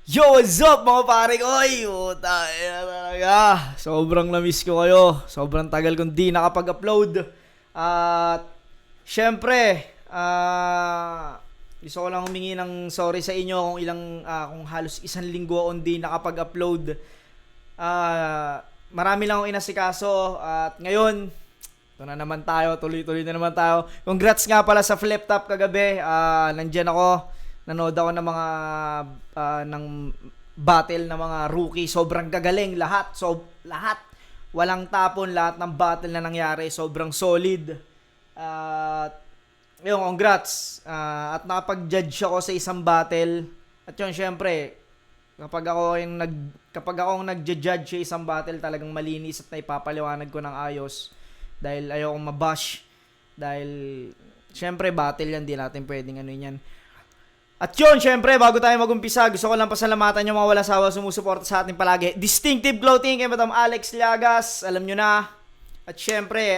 Yo, what's up mga pare ko? Oy, puta, talaga. Sobrang na-miss ko kayo. Sobrang tagal kong di nakapag-upload. At, syempre, gusto ko lang humingi ng sorry sa inyo kung halos isang linggo akong di nakapag-upload. Marami lang akong inasikaso. At ngayon, ito na naman tayo. Tuloy-tuloy na naman tayo. Congrats nga pala sa flip top kagabi. Nandyan ako. Nanood ako ng mga ng battle ng mga rookie. Sobrang gagaling lahat. Lahat. Walang tapon. Lahat ng battle na nangyari. Sobrang solid. Yung congrats. At nakapag-judge ako sa isang battle. At yun, syempre, kapag ako nag-judge sa isang battle, talagang malinis at naipapaliwanag ko ng ayos. Dahil ayokong mabash. Dahil, syempre, battle yan. Di natin pwedeng ano yan. At yun, syempre, bago tayo mag-umpisa, gusto ko lang pasalamatan yung mga walang sawa sumusuporta sa atin palagi. Distinctive Clothing kay Madam Alex Llagas, alam nyo na. At syempre,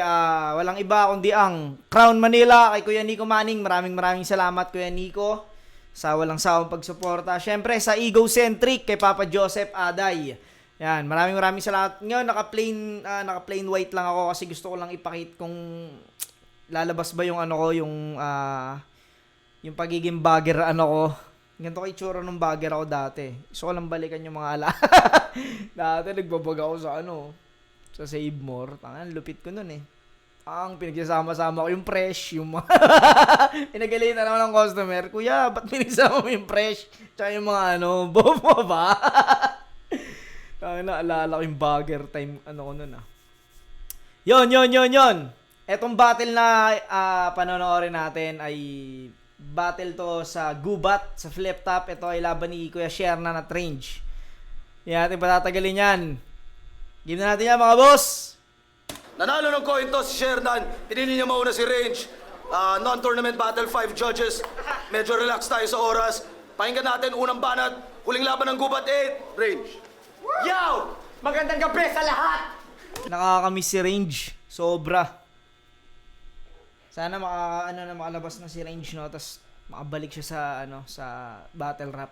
walang iba kundi ang Crown Manila kay Kuya Nico Manning. Maraming salamat Kuya Nico sa walang sawang pagsuporta. Syempre, sa Egocentric kay Papa Joseph Aday. Yan, maraming salamat. Ngayon, naka-plain white lang ako kasi gusto ko lang ipakita kung lalabas ba yung ano ko, yung pagiging bagger ko. Ganito kay itsura nung bagger ako dati. Gusto ko lang balikan yung mga dati nagbabag ako sa Save More. Tangan, lupit ko nun eh. Ang pinagsasama-sama ko yung fresh, yung mga pinagalitan naman ng customer. Kuya, ba't pinagsama mo yung fresh? Tsaka yung mga bobo ba? Tangan, naalala ko yung bagger time, ko nun ah. Yon. Etong battle na panonoorin natin ay battle to sa Gubat, sa flip top. Ito ay laban ni Kuya Shernan at Range. Yan natin patatagalin yan. Game na natin yan mga boss. Nanalo ng coin toss si Shernan. Pinili niya mauna si Range. Non-tournament battle, 5 judges. Medyo relax tayo sa oras. Pakinggan natin unang banat. Huling laban ng Gubat 8. Range. Yo! Magandang gabi sa lahat! Nakakamiss si Range. Sobra. Sana makalabas na si Range, no? Tapos makabalik siya sa battle rap.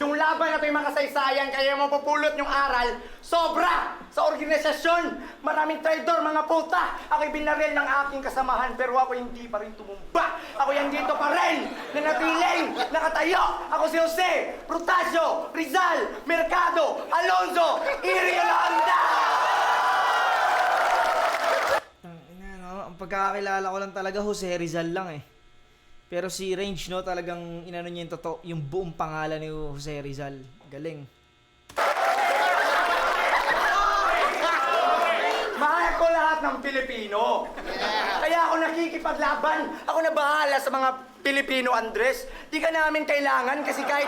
Yung laban na ito yung makasaysayan, kaya mapupulot yung aral. Sobra! Sa organisasyon, maraming traidor, mga puta. Ako'y binaril ng aking kasamahan, pero ako hindi pa rin tumumba. Ako yan dito pa rin, nanatiling, nakatayo. Ako si Jose, Protasio, Rizal, Mercado, Alonzo, Iriolanda! Ang pagkakakilala ko lang talaga, Jose Rizal lang eh. Pero si Range, talagang inano niya yung buong pangalan ni Jose Rizal. Galing. Mahal ko lahat ng Pilipino. Kaya ako nakikipaglaban. Ako na bahala sa mga Pilipino, Andres. Di ka namin kailangan kasi kahit...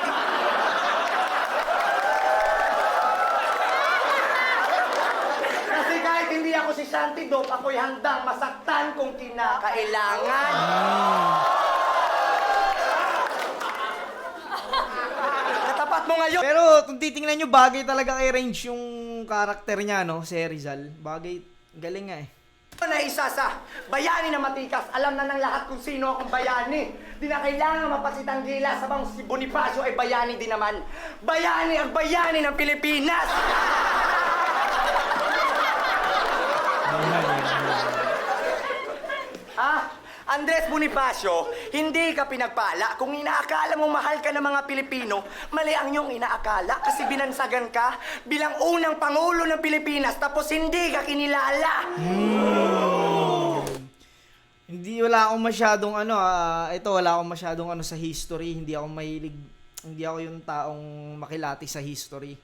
Kasi kahit hindi ako si Shanty Dog, ako'y handang masaktan kung kinakailangan. Katapat mo ngayon. Pero kung titingnan nyo, bagay talaga kay Range yung karakter niya, si Rizal. Bagay, galing nga eh. Na isa sa bayani na matikas, alam na ng lahat kung sino akong bayani. Di na kailangan mapasitang gila sa bang si Bonifacio ay bayani din naman. Bayani ang bayani ng Pilipinas! Andres Bonifacio, hindi ka pinagpala. Kung inaakala mong mahal ka ng mga Pilipino, mali ang iyong inaakala kasi binansagan ka bilang unang Pangulo ng Pilipinas tapos hindi ka kinilala. Wala akong masyadong wala akong masyadong sa history. Hindi ako yung taong makilati sa history.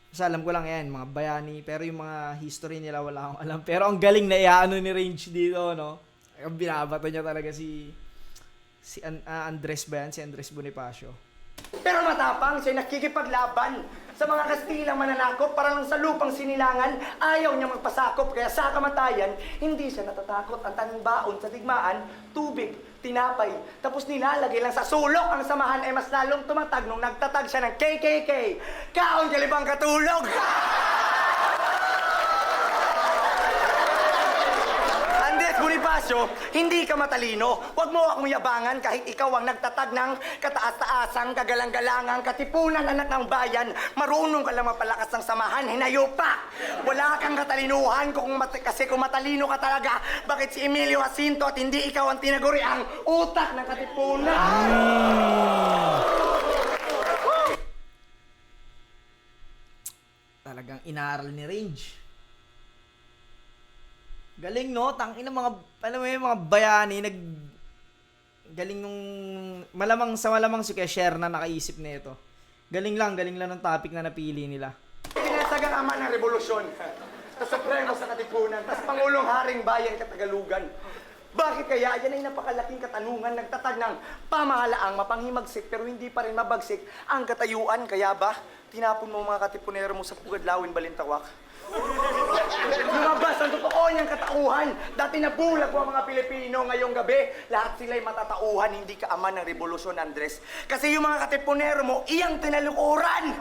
Kasi alam ko lang yan, mga bayani, pero yung mga history nila wala akong alam. Pero ang galing na iaano ni Range dito, Ang binabato niya talaga si Andres ba yan? Si Andres Bonifacio. Pero matapang siya nakikipaglaban sa mga Kastilang mananakop para lang sa lupang sinilangan. Ayaw niya magpasakop kaya sa kamatayan, hindi siya natatakot. Ang tanging baon sa digmaan, tubig, tinapay. Tapos nilalagay lang sa sulok. Ang samahan ay mas lalong tumatag nung nagtatag siya ng KKK. Kaon kalibang katulog! Andres Bonifacio! Bonifacio, hindi ka matalino. Huwag mo akong yabangan kahit ikaw ang nagtatag ng kataas-taasang, kagalang-galangang, katipunan anak ng bayan. Marunong ka lang mapalakas ng samahan, hinayo pa. Wala kang katalinuhan kasi kung matalino ka talaga, bakit si Emilio Jacinto at hindi ikaw ang tinaguri ang utak ng katipunan? Talagang inaaral ni Range. Galing, no? Tangina mga, alam mo yung mga bayani, galing nung, malamang si Kesher na nakaisip na ito. Galing lang ng topic na napili nila. Pinasagang ama ng revolusyon, sa Supremo sa Katipunan, tas Pangulong Haring Bayan Katagalugan. Bakit kaya? Yan ay napakalaking katanungan, nagtatag ng pamahalaang mapanghimagsik pero hindi pa rin mabagsik ang katayuan. Kaya ba, tinapon mo mga katipunero mo sa Pugadlawin, Balintawak? Lumabas ang totoo niyang katauhan. Dati nabulag po ang mga Pilipino ngayong gabi. Lahat sila'y matatauhan, hindi ka ama ng revolusyon, Andres. Kasi yung mga katipunero mo, iyang tinalukuran.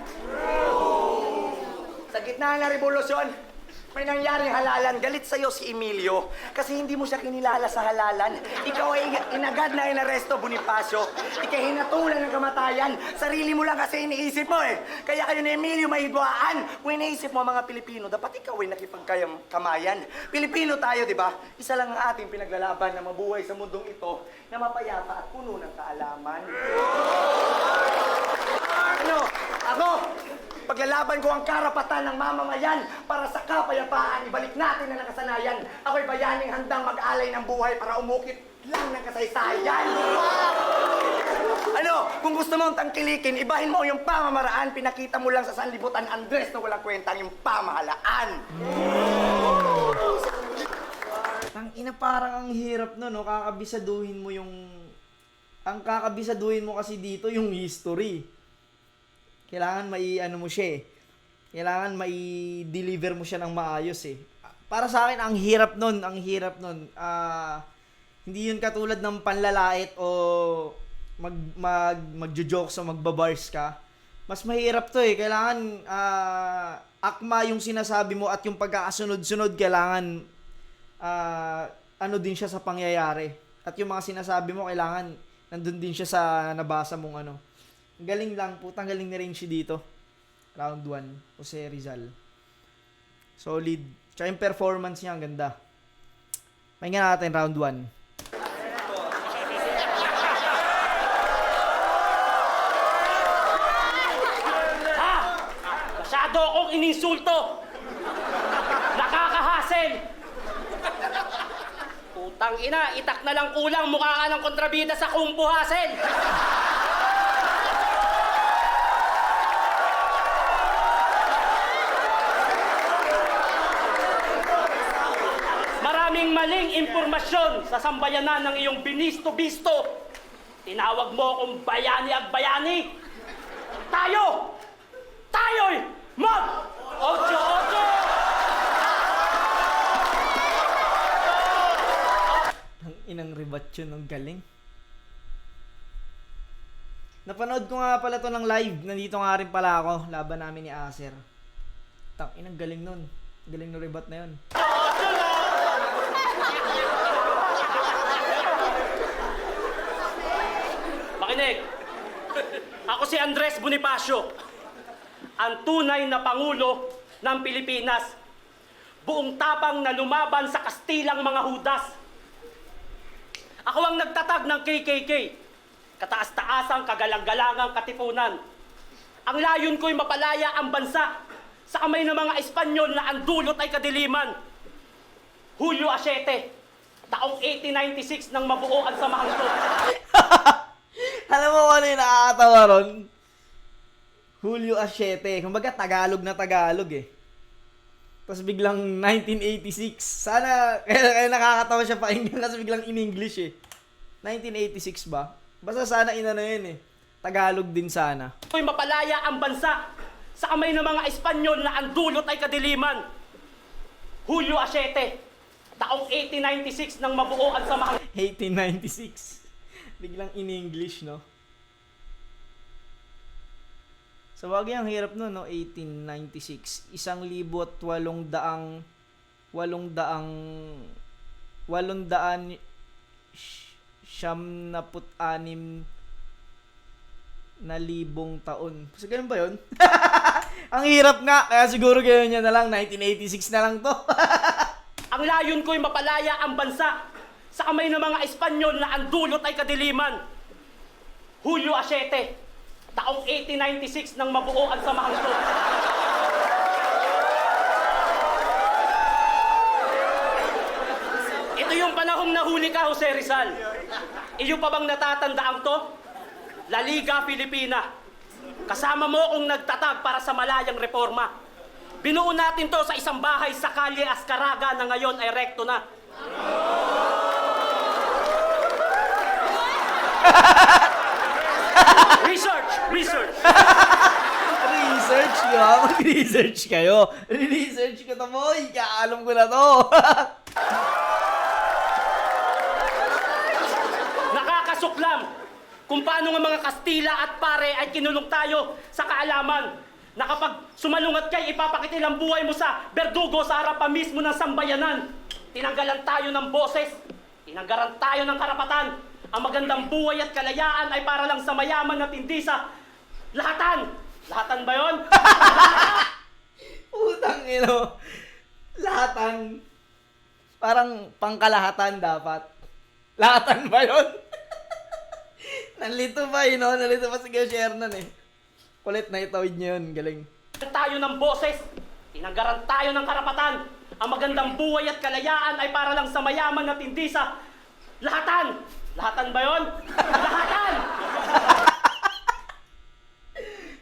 Sa gitna ng revolusyon, may nangyaring halalan. Galit sa'yo si Emilio kasi hindi mo siya kinilala sa halalan. Ikaw ay inagad na inaresto, Bonifacio. Ika'y hinatulan ng kamatayan. Sarili mo lang kasi iniisip mo eh. Kaya kayo ni Emilio may hidwaan. Kung iniisip mo mga Pilipino, dapat ikaw ay nakipagkamayan. Pilipino tayo, di ba? Isa lang ang ating pinaglalaban na mabuhay sa mundong ito na mapayapa at puno ng kaalaman. Ano? Ako? Paglalaban ko ang karapatan ng mamamayan para sa kapayapaan, ibalik natin ang nakasanayan. Ako'y bayaning handang mag-alay ng buhay para umukit lang ng kasaysayan. Ano, kung gusto mong tangkilikin, ibahin mo yung pamamaraan, pinakita mo lang sa sanlibutan, Andres, na walang kwentang yung pamahalaan. Tangina, parang ang hirap no, no? Kakabisaduhin mo yung... Ang kakabisaduhin mo kasi dito yung history. Kailangan ano mo siya eh. Kailangan deliver mo siya ng maayos eh. Para sa akin, ang hirap nun. Hindi yun katulad ng panlalait o magjo-jokes o magbabars ka. Mas mahirap to eh. Kailangan akma yung sinasabi mo at yung pagkakasunod-sunod kailangan ano din siya sa pangyayari. At yung mga sinasabi mo kailangan nandun din siya sa nabasa mong ano. Galing lang, putang galing ni Range dito. Round 1, Jose Rizal. Solid. Tsaka yung performance niya, ang ganda. Pakinggan natin round 1. Ha? Masyado akong ininsulto. Nakakahassle. Putang ina, itak na lang kulang mukha ka ng kontrabida sa kumpuhasin. Maraming maling impormasyon sa sambayanan ng iyong binisto-bisto. Tinawag mo akong bayani at bayani. Tayo'y mag-ocho-ocho! Ang inang rebat yun, ang galing. Napanood ko nga pala to ng live. Nandito nga rin pala ako. Laban namin ni Acer. Inang galing nun. Galing ng rebat na yun. Makinig. Ako si Andres Bonifacio, ang tunay na Pangulo ng Pilipinas. Buong tapang na lumaban sa Kastilang mga Hudas. Ako ang nagtatag ng KKK, kataas-taasang kagalang-galangang katipunan. Ang layon ko'y mapalaya ang bansa sa kamay ng mga Espanyol na ang dulot ay kadiliman. Hulyo 7, taong 1896 nang mabuo ang samahan ko. Alam mo kung ano yung nakakatawa ron? Julio Asiete. Kumbaga, Tagalog na Tagalog eh. Tapos biglang 1986. Sana, kaya nakakatawa siya pakinggan kasi biglang in English eh. 1986 ba? Basta sana inano yun eh. Tagalog din sana. Ko'y mapalaya ang bansa sa kamay ng mga Espanyol na ang dulot ay kadiliman. Hulyo 7, taong 1896 nang mabuo ang samahan. 1896. Biglang in English, no? Sa bagay, ang hirap nun, no? 1896. 1,800 876 na libong taon. So, ganun ba yun? Ang hirap nga, kaya siguro ganyan niya na lang, 1986 na lang to. Ang layon ko'y mapalaya ang bansa sa kamay ng mga Espanyol na ang dulot ay kadiliman. Hulyo 7, taong 1896 nang mabuo ang samahang to. Ito yung panahong nahuli ka, Jose Rizal. Iyo pa bang natatandaan to? La Liga Filipina. Kasama mo kung nagtatag para sa malayang reforma. Binuo natin to sa isang bahay sa Kalye Ascaraga na ngayon ay rekto na. Research! Research! Research nyo, ha? Mag-research kayo. Research ko to, boy. Kaalam ko na to. Nakakasuklam kung paano nga mga Kastila at Pare ay kinulong tayo sa kaalaman na kapag sumalungat kay ipapakitil ang buhay mo sa berdugo sa harapan mismo ng sambayanan. Tinanggalan tayo ng boses, tinanggalan tayo ng karapatan. Ang magandang buhay at kalayaan ay para lang sa mayaman at hindi sa lahatan. Lahatan ba yon? Putang ino. Lahatan. Parang pangkalahatan dapat. Lahatan ba yun? Nalito pa yun, no? Nalito pa si Shernan eh. Kulit na itawid niya yun. Galing. Tayo ng boses, tinanggaran tayo ng karapatan. Ang magandang buhay at kalayaan ay para lang sa mayaman at hindi sa lahatan. Lahatan ba yon? Lahatan!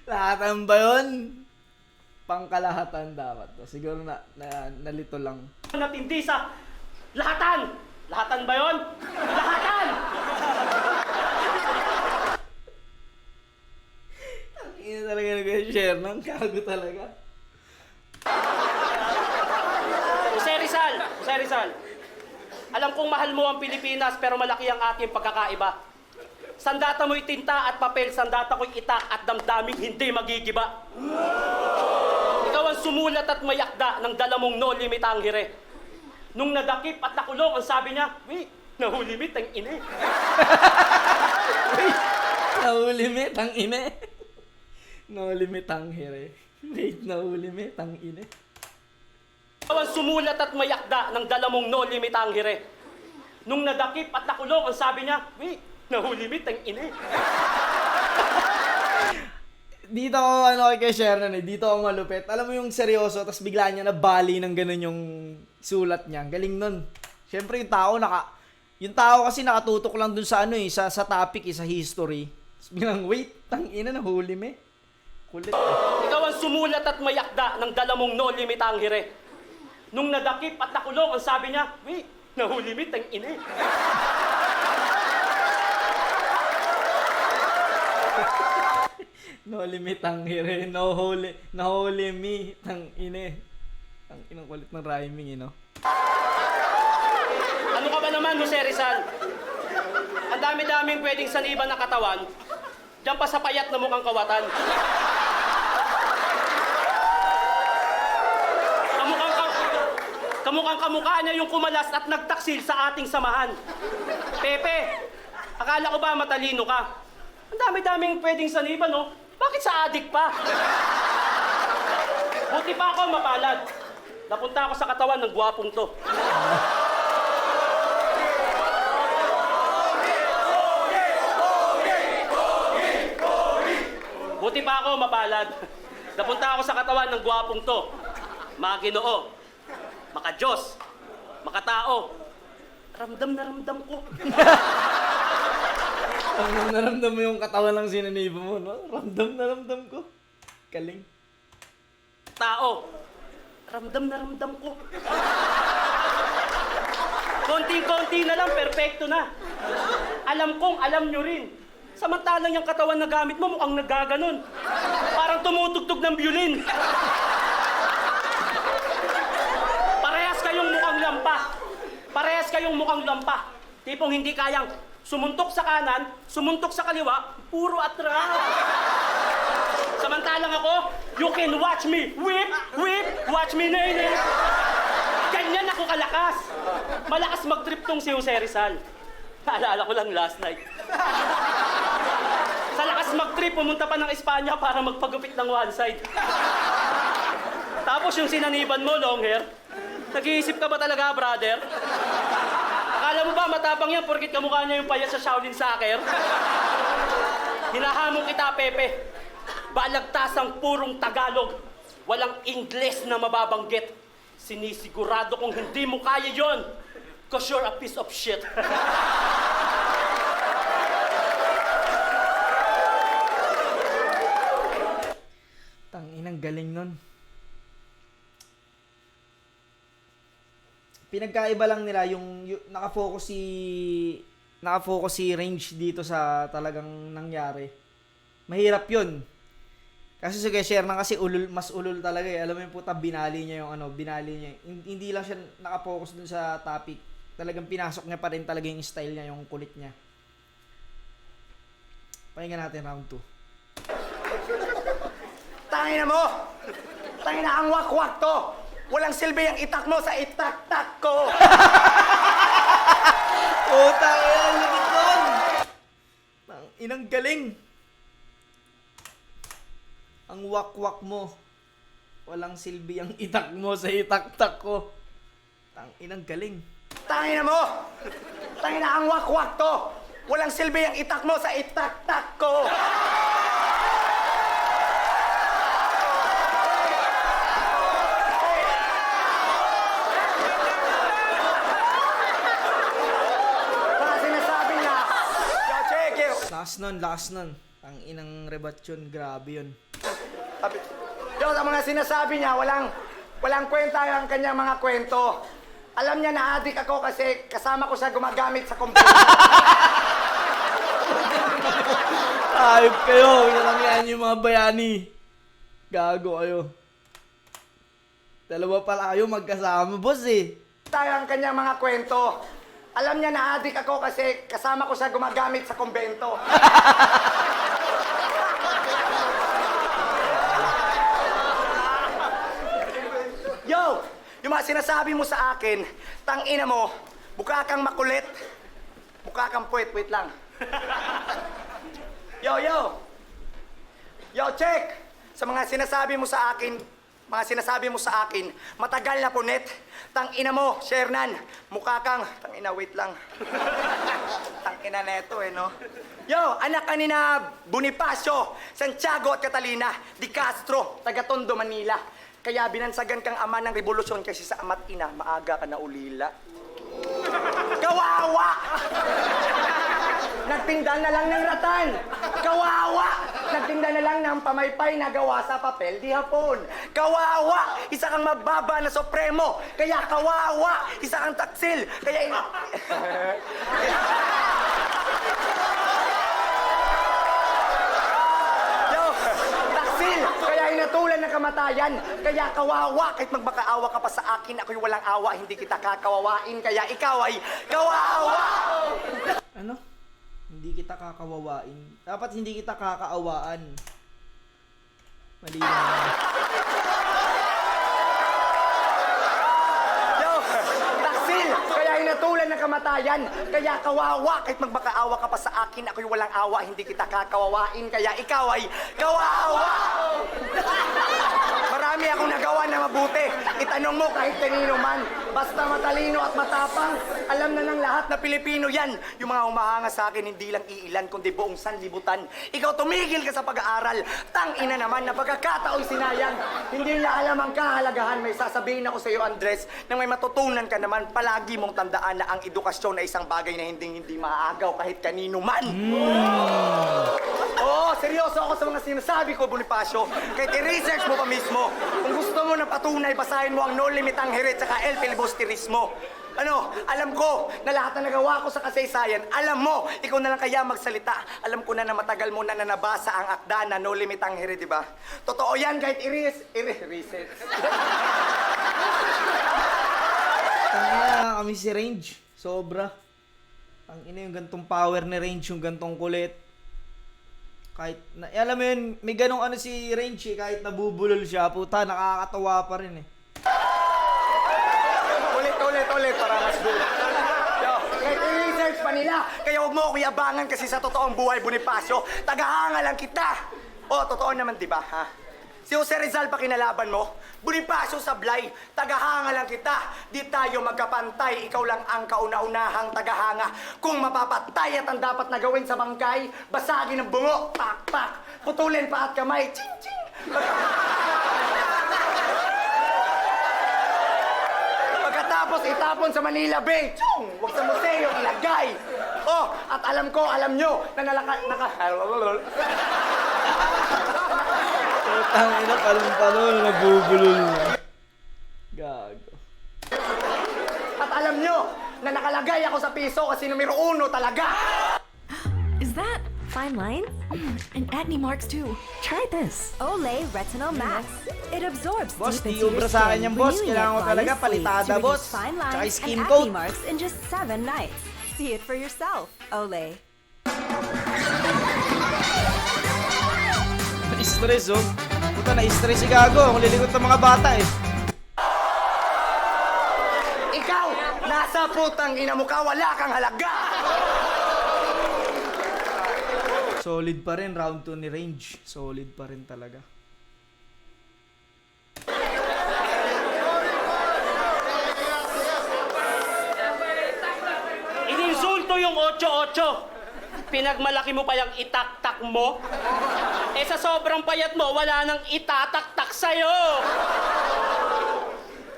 Lahatan ba yun? Pangkalahatan dapat. Siguro nalito lang. At hindi sa lahatan. Lahatan ba yon? Lahatan! Ang ina talaga nag-Shernan. Kago talaga. Jose Rizal, Jose Rizal. Alam kong mahal mo ang Pilipinas pero malaki ang ating pagkakaiba. Sandata mo'y tinta at papel, sandata ko'y itak at damdaming hindi magigiba. Ikaw ang sumulat at mayakda ng dalamong no limit ang hire. Nung nadakip at nakulong, ang sabi niya, wait, nahulimit ang ine. Nahulimit ang ine. Nahulimit ang hire. Wait, nahulimit ang ine. Ikaw ang sumulat at mayakda ng dalamong no limit ang hire. Nung nadakip at nakulong, ang sabi niya, wait, nahulimit ang ine. Dito ako kay Shernan eh. Dito ako malupit. Alam mo yung seryoso, tapos bigla niya nabali ng ganun yung sulat niya. Galing nun. Siyempre yung tao kasi nakatutok lang dun sa sa topic sa history. Tapos biglang, wait, tangina, nahuli me. Kulit. Ikaw ang sumulat at mayakda ng dalamong no limit ang hire. Nung nadakip at nakulong, ang sabi niya, wait, nahulimit ang ine. No limit ang hire, no holy me, tang ine. Tang inang kulit ng rhyming, Ano ka ba naman, Jose Rizal? Ang dami-daming pwedeng saniban na katawan, diyan pa sa payat na mukhang kawatan. Kamukhang kamukha niya yung kumalas at nagtaksil sa ating samahan. Pepe, akala ko ba matalino ka? Ang dami-daming pwedeng saniban, no? Bakit sa adik pa? Buti pa ako mapalad. Napunta ako sa katawan ng gwapong to. Buti pa ako mapalad. Napunta ako sa katawan ng gwapong to. Mga Ginoo, maka-Diyos, makatao. Ramdam na ramdam ko. Ramdam na ramdam mo yung katawan ng sinanibo mo, no? Ramdam na ramdam ko. Galing. Tao, ramdam na ramdam ko. Konting-konti na lang, perfecto na. Alam kong alam nyo rin. Samantalang yung katawan na gamit mo mukhang nagaganon. Parang tumutugtog ng violin. Parehas kayong mukhang lampa. Parehas kayong mukhang lampa. Tipong hindi kayang sumuntok sa kanan, sumuntok sa kaliwa, puro atras. Samantalang ako, you can watch me whip, whip, watch me nene. Ganyan ako kalakas. Malakas mag-trip tong si Jose Rizal. Naalala ko lang last night. Sa lakas mag-trip, pumunta pa ng Espanya para magpagupit ng one side. Tapos yung sinaniban mo, long hair, nag-iisip ka ba talaga, brother? Akala mo ba matapang yan porkit kamukha niya yung payat sa Shaolin Soccer? Hinahamon kita, Pepe. Balagtasang purong Tagalog. Walang Ingles na mababanggit. Sinisigurado kong hindi mo kaya yon. Cause you're a piece of shit. Tanginang galing nun. Pinagkaiba lang nila yung nakafocus si Range dito sa talagang nangyari. Mahirap 'yun. Kasi si Shernan kasi mas ulol talaga eh. Alam mo yung puta, binali niya. Hindi lang siya nakafocus dun sa topic. Talagang pinasok niya pa rin talaga yung style niya, yung kulit niya. Pakinggan natin round 2. Tangina mo! Tangina ang wakwak to! Walang silbi ang itak mo sa itak-tak ko! Puta, yan, lumit nun! Inang galing! Ang wakwak mo. Walang silbi ang itak mo sa itak-tak ko. Inang galing. Tangina mo! Tangina ang wakwak to! Walang silbi ang itak mo sa itak-tak ko! Mga sinasabi niya, yo, check you! Lakas nun. Ang inang rebat yun, grabe yun. Yo, sa mga sinasabi niya, walang kwenta ang kanyang mga kwento. Alam niya na adik ako kasi kasama ko siya gumagamit sa computer. Ayop kayo, yun lang yan yung mga bayani. Gago kayo. Dalawa pala kayo magkasama, boss eh. Tayo ang kanyang mga kwento. Alam niya na adik ako kasi kasama ko siya gumagamit sa kumbento. Yo! Yung mga sinasabi mo sa akin, tangina mo, mukha kang makulit. Mukha kang puwet, wait lang. Yo! Yo, check! Sa mga sinasabi mo sa akin, matagal na punit. Tangina mo, Shernan, mukha kang... Tangina, wait lang. Tangina neto no? Yo, anak ka ni na Bonifacio, Santiago at Catalina, Di Castro, taga Tondo, Manila. Kaya binansagan kang ama ng revolusyon kasi sa ama't ina, maaga ka na ulila. Kawawa! Nagtinda na lang ng ratan. Kawawa! Nagtinda na lang ng pamaypay na gawa sa papel di hapon. Kawawa! Isa kang mababa na supremo. Kaya kawawa! Isa kang taksil. Kaya Yo! Taksil! Kaya inatulan ng kamatayan. Kaya kawawa! Kahit magmakaawa ka pa sa akin, ako'y walang awa. Hindi kita kakawawain. Kaya ikaw ay kawawa! Ano? Hindi kita kakawawain. Dapat hindi kita kakaawaan. Mali na. Yo! Taksil! Kaya inatulan ng kamatayan. Kaya kawawa! Kahit magmakaawa ka pa sa akin, ako'y walang awa. Hindi kita kakawawain. Kaya ikaw ay kawawa! Marami akong nagawa na mabuti. Itanong mo kahit kanino man. Basta matalino at matapang, alam na ng lahat na Pilipino yan. Yung mga humahanga sa akin, hindi lang iilan, kundi buong sanlibutan. Ikaw tumigil ka sa pag-aaral. Tangina naman na pagkakataong sinayang. Hindi nila alam ang kahalagahan. May sasabihin ako sa iyo, Andres, na may matutunan ka naman. Palagi mong tandaan na ang edukasyon ay isang bagay na hindi maaagaw kahit kanino man. Oo, seryoso ako sa mga sinasabi ko, Bonifacio. Kahit i-research mo pa mismo. Kung gusto mo na patunay, basahin mo ang No Limit ang Hirit saka El Filibusterismo. Ano, alam ko na lahat na nagawa ko sa kasaysayan, alam mo, ikaw na lang kaya magsalita. Alam ko na matagal mo na nanabasa ang akda na No Limit ang Hirit, di ba? Totoo yan kahit i-research. Tangina kami si Range. Sobra. Tangina yung gantong power ni Range, yung gantong kulit. Kahit, alam mo yun, may ganong ano si Range eh, kahit nabubulol siya, puta, nakakatawa pa rin eh. ulit para mas good. Yo, kahit i-research pa nila, kaya huwag mo ako iabangan kasi sa totoong buhay, Bonifacio, tagahanga lang kita. Oh, totoo naman, di ba, ha? Si Jose Rizal pa kinalaban mo? Bonifacio Sablay, tagahanga lang kita. Di tayo magkapantay, ikaw lang ang kauna-unahang tagahanga. Kung mapapatay at ang dapat na gawin sa bangkay, basagin ng bungo, pak-pak, putulin pa at kamay, ching-ching. Pagkatapos itapon sa Manila Bay, tsung, wag sa museo ilagay. Oh, at alam nyo, na Tangina, palong-palong, nabubulol na. Gago. At alam nyo, na nakalagay ako sa piso kasi numero 1 talaga. Is that fine line? And acne marks too. Try this. Olay Retinol Max. It absorbs Boss, deep di into ubra your sa akin skin, yan, boss. renewing Kailangan ko it talaga flawlessly palitada, to reduce boss. fine Tsaka lines skin and coat. acne marks in just 7 nights. See it for yourself. Olay. Na-stress, oh. Puta, na-stress si Gago. Kung lilikot ng mga bata, eh. Ikaw, nasa putang ina mo ka, wala kang halaga. Solid pa rin, round 2 ni Range. Solid pa rin talaga. Ininsulto yung 8-8. Pinagmalaki mo pa yung itaktak mo. Eh sa sobrang payat mo, wala nang itataktak sa'yo.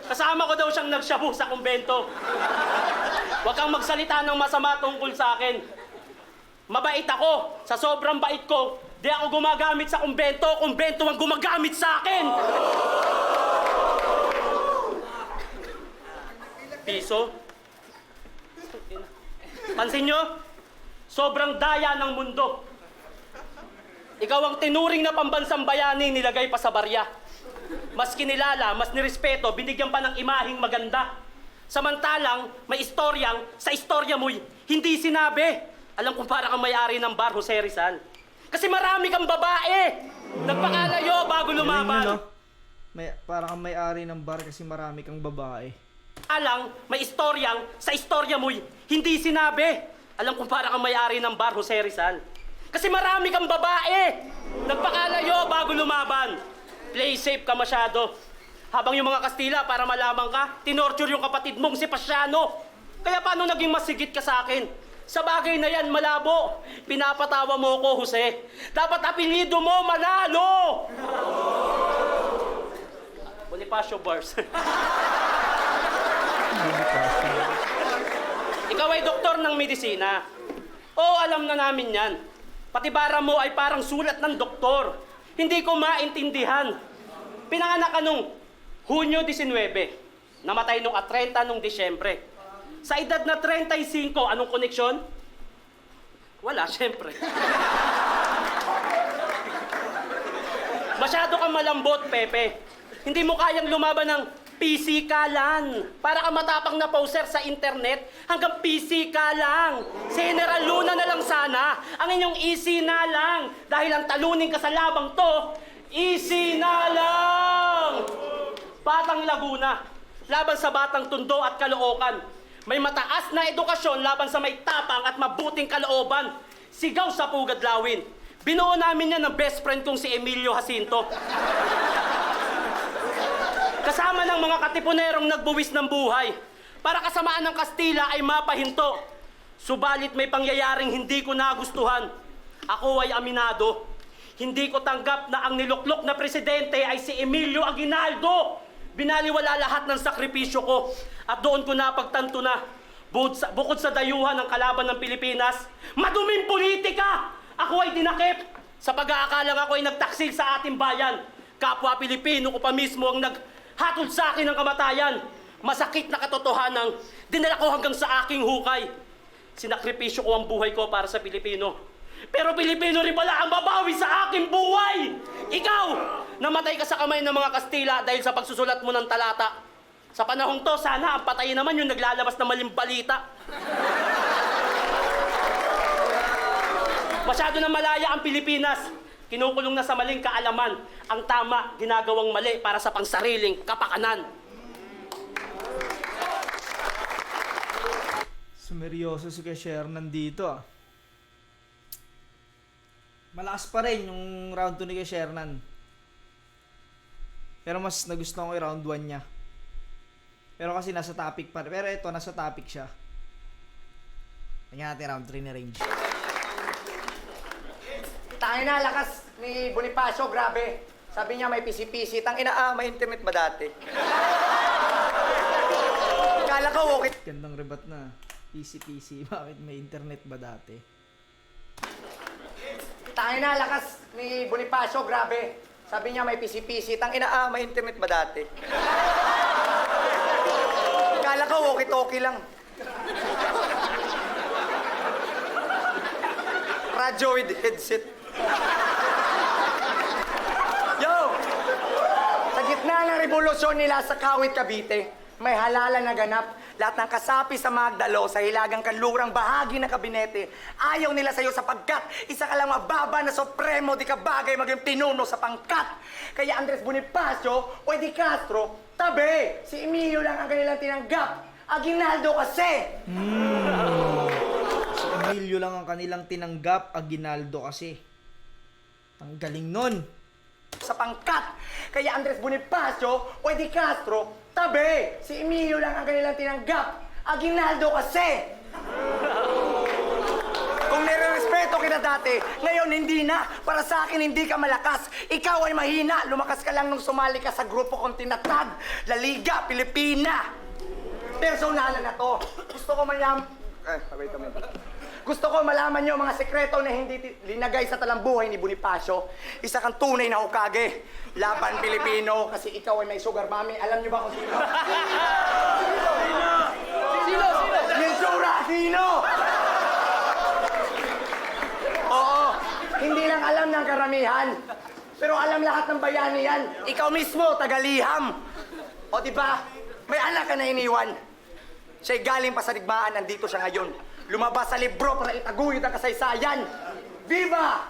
Kasama ko daw siyang nagshabu sa kumbento. Huwag kang magsalita ng masama tungkol sa akin. Mabait ako. Sa sobrang bait ko, di ako gumagamit sa kumbento. Kumbento ang gumagamit sa akin. Piso? Pansin nyo? Sobrang daya ng mundo. Ikaw ang tinuring na pambansang bayani, nilagay pa sa barya. Mas kinilala, mas nirespeto, binigyan pa ng imaheng maganda. Samantalang, may istoryang, sa istorya mo'y hindi sinabi. Alam kong para kang may-ari ng bar, Jose Rizal. Kasi marami kang babae. Nagpakalayo bago lumaban. Galing yun, no? Para kang may-ari ng bar kasi marami kang babae. Alang, may istoryang, sa istorya mo'y hindi sinabi. Alam kong para kang may-ari ng bar, Jose Rizal. Kasi marami kang babae. Nagpakalayo bago lumaban. Play safe ka masyado. Habang yung mga Kastila, para malaman ka, tinorture yung kapatid mong si Pasiano. Kaya paano naging masigit ka sa akin? Sa bagay na yan, malabo. Pinapatawa mo ko, Jose. Dapat apelyido mo, Manalo! Bonifacio Bars. Ikaw ay doktor ng medisina. Oo, alam na namin yan. Pati bara mo ay parang sulat ng doktor. Hindi ko maintindihan. Pinanganak ka nung Hunyo 19. Namatay nung 30 nung Disyembre. Sa edad na 35, anong koneksyon? Wala, syempre. Masyado kang malambot, Pepe. Hindi mo kayang lumaban ng PC ka lang. Para ka matapang na poser sa internet, hanggang PC ka lang. Si General Luna na lang sana, ang inyong easy na lang. Dahil ang talunin ka sa labang to, easy na lang. Batang Laguna, laban sa Batang Tondo at Caloocan. May mataas na edukasyon laban sa may tapang at mabuting kalooban. Sigaw sa Pugad Lawin. Binuo namin yan ng best friend kong si Emilio Jacinto. Kasama ng mga katipunerong nagbuwis ng buhay. Para kasamaan ng Kastila ay mapahinto. Subalit may pangyayaring hindi ko nagustuhan. Ako ay aminado. Hindi ko tanggap na ang niluklok na presidente ay si Emilio Aguinaldo. Binaliwala lahat ng sakripisyo ko. At doon ko napagtanto na bukod sa dayuhan ng kalaban ng Pilipinas, maduming politika! Ako ay dinakip. Sa pag-aakalang ako ay nagtaksil sa ating bayan. Kapwa Pilipino ko pa mismo ang naghatol sa akin ng kamatayan. Masakit na katotohanan, dinala ko hanggang sa aking hukay. Sinakripisyo ko ang buhay ko para sa Pilipino. Pero Pilipino rin pala ang babawi sa aking buhay! Ikaw, namatay ka sa kamay ng mga Kastila dahil sa pagsusulat mo ng talata. Sa panahong to, sana ang patayin naman yung naglalabas ng maling balita. Masyado na malaya ang Pilipinas. Kinukulong na sa maling kaalaman. Ang tama, ginagawang mali para sa pangsariling kapakanan. Sumeryoso si Kesher nandito ah. Malakas pa rin yung round 2 ni Keshernan. Pero mas nagustuhan ko yung round 1 niya. Pero kasi nasa topic pa rin. Pero ito, nasa topic siya. Tingnan natin round 3 ni Range. Tangin na, lakas ni Bonifacio, grabe. Sabi niya may PC-PC. Tangina, may internet ba dati? Kala ko, okay. Gandang rebat na. PC. Bakit may internet ba dati? Tangin na, lakas ni Bonifacio, grabe. Sabi niya may PC-PC. Tangina, may internet ba dati? Kala ko, okay lang. Radyo with headset. Yo! Sa gitna ng revolusyon nila sa Kawit, Cavite, may halalan na ganap. Lahat ng kasapi sa Magdalo, sa hilagang kanlurang bahagi ng kabinete, ayaw nila sa'yo sapagkat isa ka lang mababa na supremo, di ka bagay maging pinuno sa pangkat. Kaya Andres Bonifacio o Di Castro, tabi! Si Emilio lang ang kanilang tinanggap. Aguinaldo kasi! Si Emilio lang ang kanilang tinanggap. Aguinaldo kasi. Ang galing nun. Sa pangkat. Kaya Andres Bonifacio o Di Castro, tabi! Si Emilio lang ang kanilang tinanggap. Aguinaldo kasi! Kung nire-respeto kita dati, ngayon hindi na. Para sa akin, hindi ka malakas. Ikaw ay mahina. Lumakas ka lang nung sumali ka sa grupo kong tinatag. La Liga, Pilipina. Personalan na to. Gusto ko malaman... wait a minute. Gusto ko malaman nyo mga sekreto na hindi linagay sa talambuhay ni Bonifacio. Isa kang tunay na Hokage. Laban Pilipino kasi ikaw ay may sugar mommy. Alam nyo ba kung sino? Sino? Mensura! Sino? Oo. Hindi lang alam ng karamihan. Pero alam lahat ng bayani yan. Ikaw mismo, tagaliham. O diba, may anak ka na iniwan. Siya'y galing pa sa digmaan, nandito siya ngayon. Lumabas sa libro para itaguyod ang kasaysayan. Viva!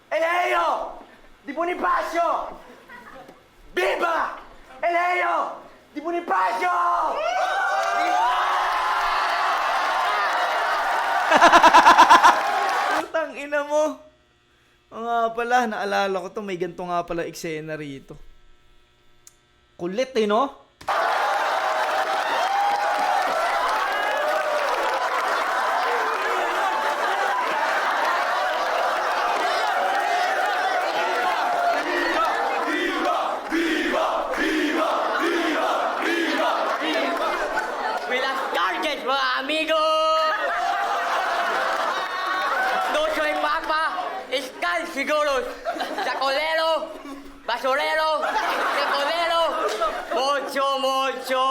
Eleo! Di Bonifacio! Viva! Eleo! Di Bonifacio! Viva! Putang ina mo. O nga pala, naalala ko to. May ganito nga pala eksena rito. Kulit eh, no? Buenas tardes, mga amigo! No soy papa, están seguros. Chacolero, basurero, tecolero, mucho.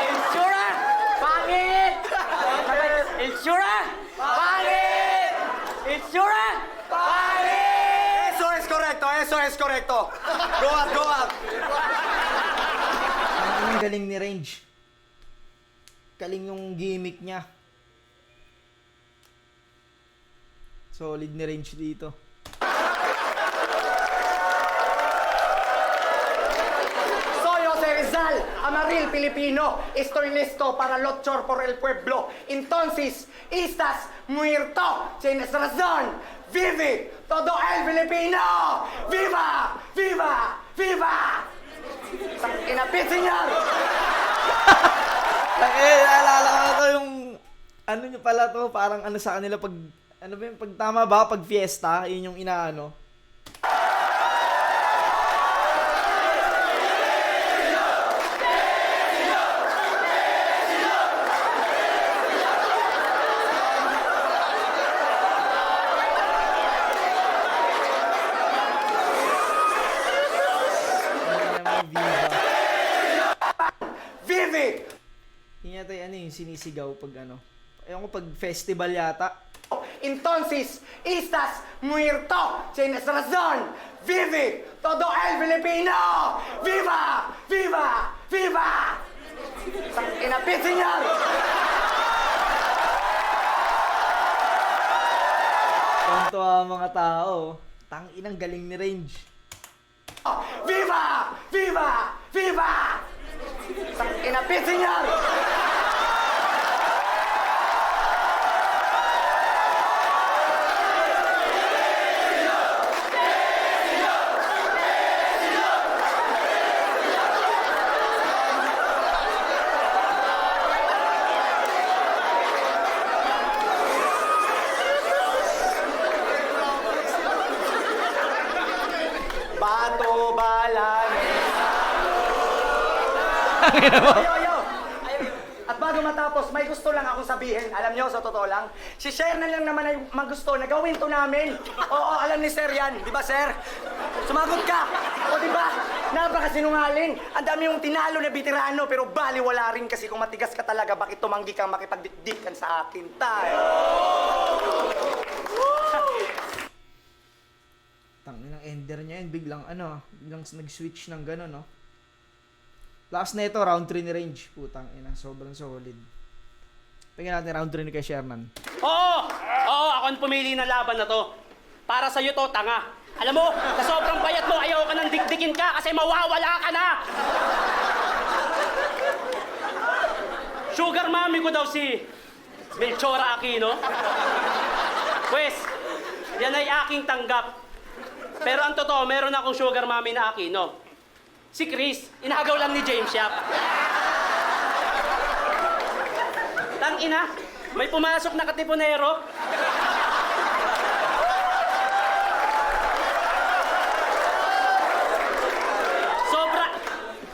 Insura, pangit! Insura, pangit! Insura, pangit! Eso es correcto. Go out. Ang galing ni Range. Galing yung gimmick niya. Solid ni Range dito. Soy Jose Rizal, amaril Pilipino. Estoy listo para luchar por el pueblo. Entonces, estás muerto. Tienes razón. Vive todo el Filipino. Viva! Viva! Viva! Inapit, senyor! Naalala ko na to yung ano nyo pala to, parang ano sa kanila pag ano ba yung pag tama ba pag fiesta, yun yung inaano. Vive! Yun yata yung ano yung sinisigaw pag ano. Ewan ko pag festival yata. Entonces, estás muerto. Tienes razón. Vive todo el Filipino. Viva! Viva! Viva! Inapit, senyor! Tonto ang mga tao. Tang inang galing ni Range. Viva! Viva! Viva! Putang ina, pisinyal! Bato, balan. Yo. At bago matapos, may gusto lang akong sabihin. Alam nyo, sa totoo lang, si Sir na lang naman ay magusto na gawin to namin. Oo, alam ni Sir yan. Di ba, Sir? Sumagot ka. O, di ba? Napakasinungaling. Ang dami yung tinalo na veterano, pero baliwala rin kasi kung matigas ka talaga, bakit tumanggi kang makipagdikdikan sa akin, tayo? Tangin ng ender niya yun, biglang nag-switch ng gano'n, no? Last na ito, round 3 ni Range. Putang ina, sobrang solid. Tingnan natin round 3 ni kay Sherman. Oo, ako ang pumili ng laban na to. Para sa'yo to, tanga. Alam mo, sa sobrang bayat mo, ayaw ka nang dikdikin ka kasi mawawala ka na. Sugar mommy ko daw si Melchora Aquino. Pwes, yan ay aking tanggap. Pero ang totoo, meron akong sugar mommy na Aquino. Si Chris, inagaw lang ni James Yap. Tangina, may pumasok na katipunero.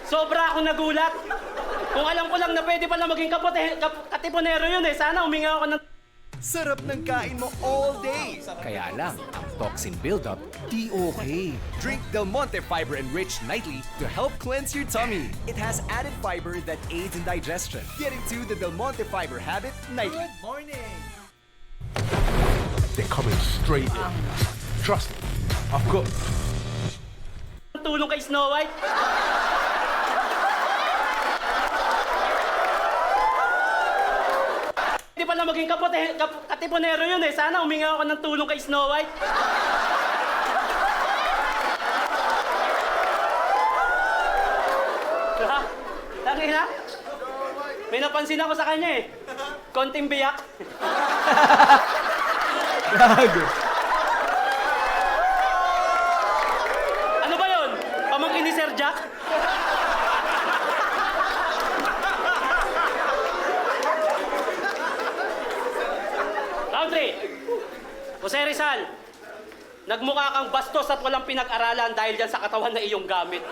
Sobra akong nagulat. Kung alam ko lang na pwede pala maging katipunero yun eh. Sana huminga ako ng... Sarap ng kain mo all day. Kaya lang, ang toxin buildup, di okay. Drink Del Monte Fiber Enriched Nightly to help cleanse your tummy. It has added fiber that aids in digestion. Get into the Del Monte Fiber habit nightly. Good morning. They're coming straight in. Trust me, I've got... Tulong kay Snow White. Hindi pala maging katipunero yun eh. Sana huminga ako ng tulong kay Snow White. Ha? Tangina? May napansin ako sa kanya eh. Konting biyak. Gago. Ano ba yun? Pamangkin ni Sir Jack? Round 3. Jose Rizal, nagmukha kang bastos at walang pinag-aralan dahil dyan sa katawan na iyong gamit.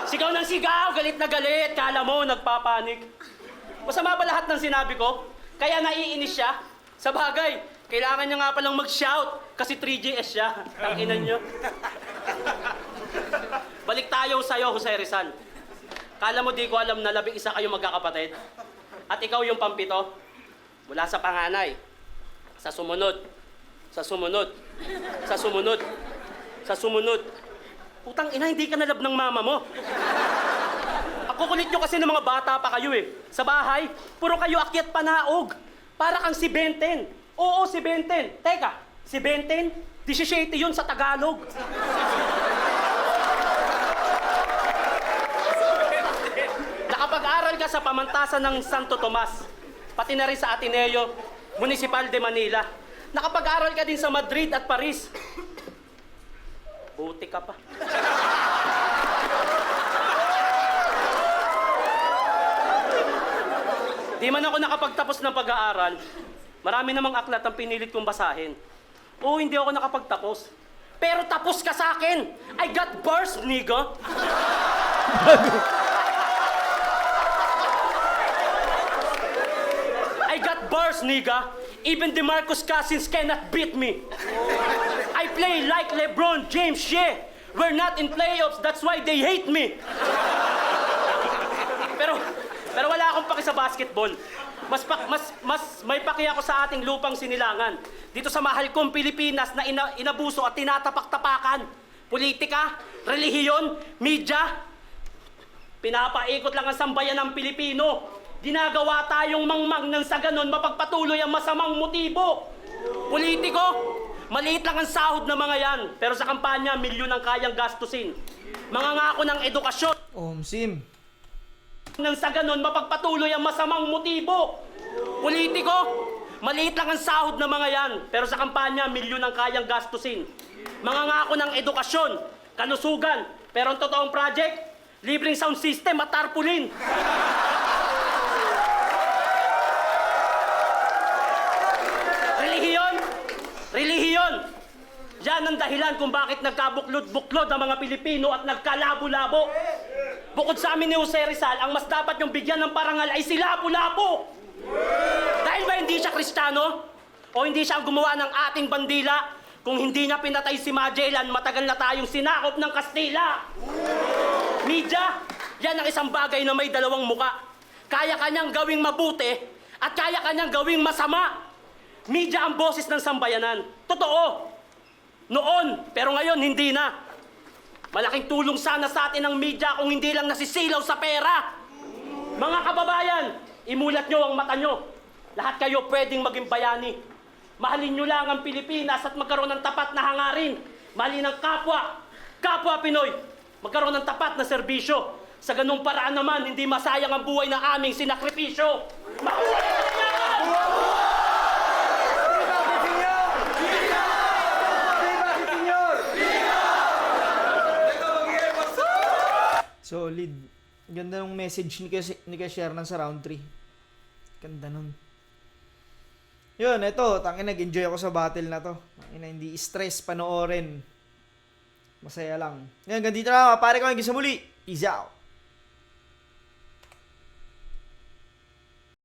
Sigaw ng sigaw, galit na galit, kala mo nagpapanik. Masama ba lahat ng sinabi ko? Kaya naiinis siya? Sa bagay, kailangan niya nga palang mag-shout kasi 3GS siya. Tanginan niyo. Balik tayo sa'yo, Jose Rizal. Kala mo di ko alam na 11 kayo magkakapatid? At ikaw yung pampito? Mula sa panganay, sa sumunod, sa sumunod, sa sumunod, sa sumunod. Putang ina, hindi ka nalab ng mama mo. Ang kukulit nyo kasi ng mga bata pa kayo eh. Sa bahay, puro kayo akyat panaog. Para kang si Benten. Oo, si Benten. Teka, si Benten, 17 yun sa Tagalog. Nakapag-aral ka sa pamantasan ng Santo Tomas, pati na rin sa Ateneo Municipal de Manila. Nakapag-aral ka din sa Madrid at Paris. Buti ka pa. Di man ako nakapagtapos ng pag-aaral, marami namang aklat ang pinilit kong basahin. Oo, hindi ako nakapagtapos. Pero tapos ka sa akin! I got bars, nigga! I got bars, nigga! Even DeMarcus Cousins cannot beat me! I play like LeBron James, yeah! We're not in playoffs, that's why they hate me! Pero wala akong paki sa basketball. Mas may paki ako sa ating lupang sinilangan. Dito sa mahal kong Pilipinas na inabuso at tinatapak-tapakan. Politika, relihiyon, media. Pinapaikot lang ang sambayan ng Pilipino. Ginagawa tayong mangmang nang sa ganon mapagpatuloy ang masamang motibo. Politiko, maliit lang ang sahod ng mga yan. Pero sa kampanya, milyon ang kayang gastusin. Mga ngako ng edukasyon. Sim. Nang sa ganon, mapagpatuloy ang masamang motibo. Politiko, maliit lang ang sahod ng mga yan, pero sa kampanya, milyon ang kayang gastusin. Mga ngako ng edukasyon, kalusugan, pero ang totoong project, libreng sound system at tarpaulin. Relihiyon! Yan ang dahilan kung bakit nagkabuklod-buklod ang mga Pilipino at nagkalabo-labo. Bukod sa amin ni Jose Rizal, ang mas dapat yung bigyan ng parangal ay si Lapu-Lapu. Dahil ba hindi siya Kristiyano? O hindi siya ang gumawa ng ating bandila? Kung hindi niya pinatay si Magellan, matagal na tayong sinakop ng Kastila. Media, yan ang isang bagay na may dalawang muka. Kaya kanyang gawing mabuti at kaya kanyang gawing masama. Media ang boses ng sambayanan. Totoo. Noon, pero ngayon hindi na. Malaking tulong sana sa atin ang media kung hindi lang nasisilaw sa pera. Mga kababayan, imulat nyo ang mata nyo. Lahat kayo pwedeng maging bayani. Mahalin nyo lang ang Pilipinas at magkaroon ng tapat na hangarin. Mahalin ang kapwa Pinoy. Magkaroon ng tapat na serbisyo. Sa ganung paraan naman, hindi masayang ang buhay na aming sinakripisyo. Makuha na niya! Solid. Ganda ng message ni Shernan sa round 3. Ganda nun. Yun, eto. Tangina, nag-enjoy ako sa battle na to. Tangina, hindi stress panoorin. Masaya lang. Yan, ganito na. Pare ko, hanggang sa muli. Peace out.